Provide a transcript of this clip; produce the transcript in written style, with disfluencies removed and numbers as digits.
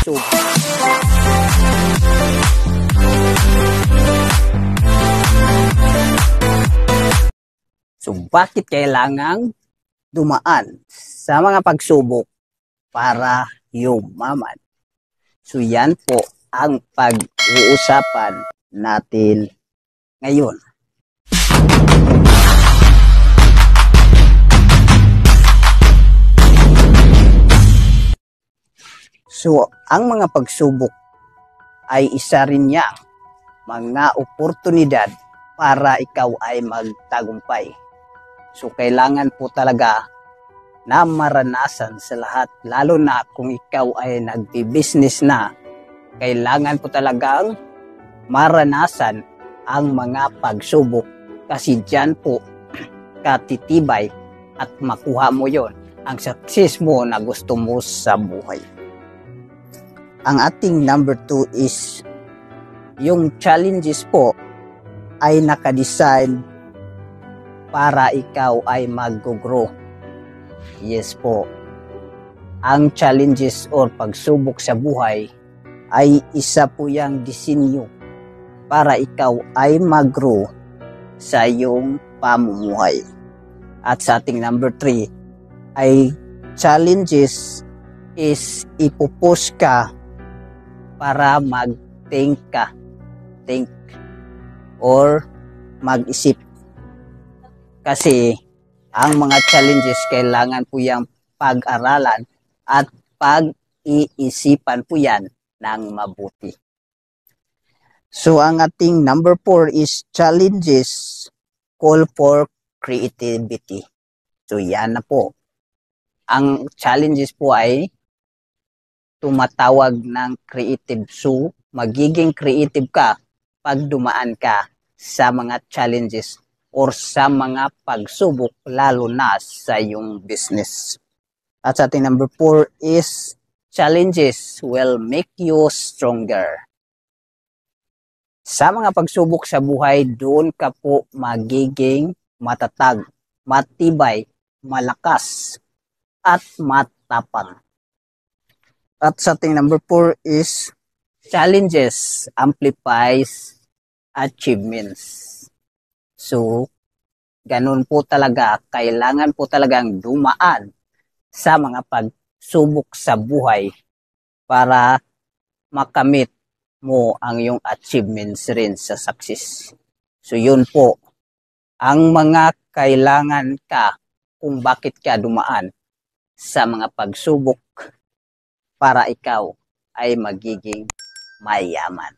pagsubok. So bakit kailangang dumaan sa mga pagsubok para yumaman? So yan po ang pag-uusapan natin ngayon. So ang mga pagsubok ay isa rin niya mga oportunidad para ikaw ay magtagumpay. So kailangan po talaga na maranasan sa lahat, lalo na kung ikaw ay nagbi-business na, kailangan po talagang maranasan ang mga pagsubok kasi dyan po katitibay at makuha mo yon ang success mo na gusto mo sa buhay. Ang ating number 2 is yung challenges po ay nakadesign para ikaw ay mag-grow. Yes po. Ang challenges or pagsubok sa buhay ay isa po yung disenyo para ikaw ay mag-grow sa iyong pamumuhay. At sa ating number 3 ay challenges is ipupush ka para mag-think ka. Think or mag-isip. Kasi ang mga challenges kailangan po yung pag-aralan at pag-iisipan po yan ng mabuti. So ang ating number 4 is challenges call for creativity. So yan na po. Ang challenges po ay tumatawag ng creative. So magiging creative ka pag dumaan ka sa mga challenges or sa mga pagsubok, lalo na sa iyong business. At sa ating number 4 is challenges will make you stronger. Sa mga pagsubok sa buhay, doon ka po magiging matatag, matibay, malakas, at matapang. At sa ating number 4 is challenges amplifies achievements. So, ganun po talaga, kailangan po talagang dumaan sa mga pagsubok sa buhay para makamit mo ang iyong achievements rin sa success. So, yun po ang mga kailangan ka kung bakit ka dumaan sa mga pagsubok para ikaw ay magiging mayaman.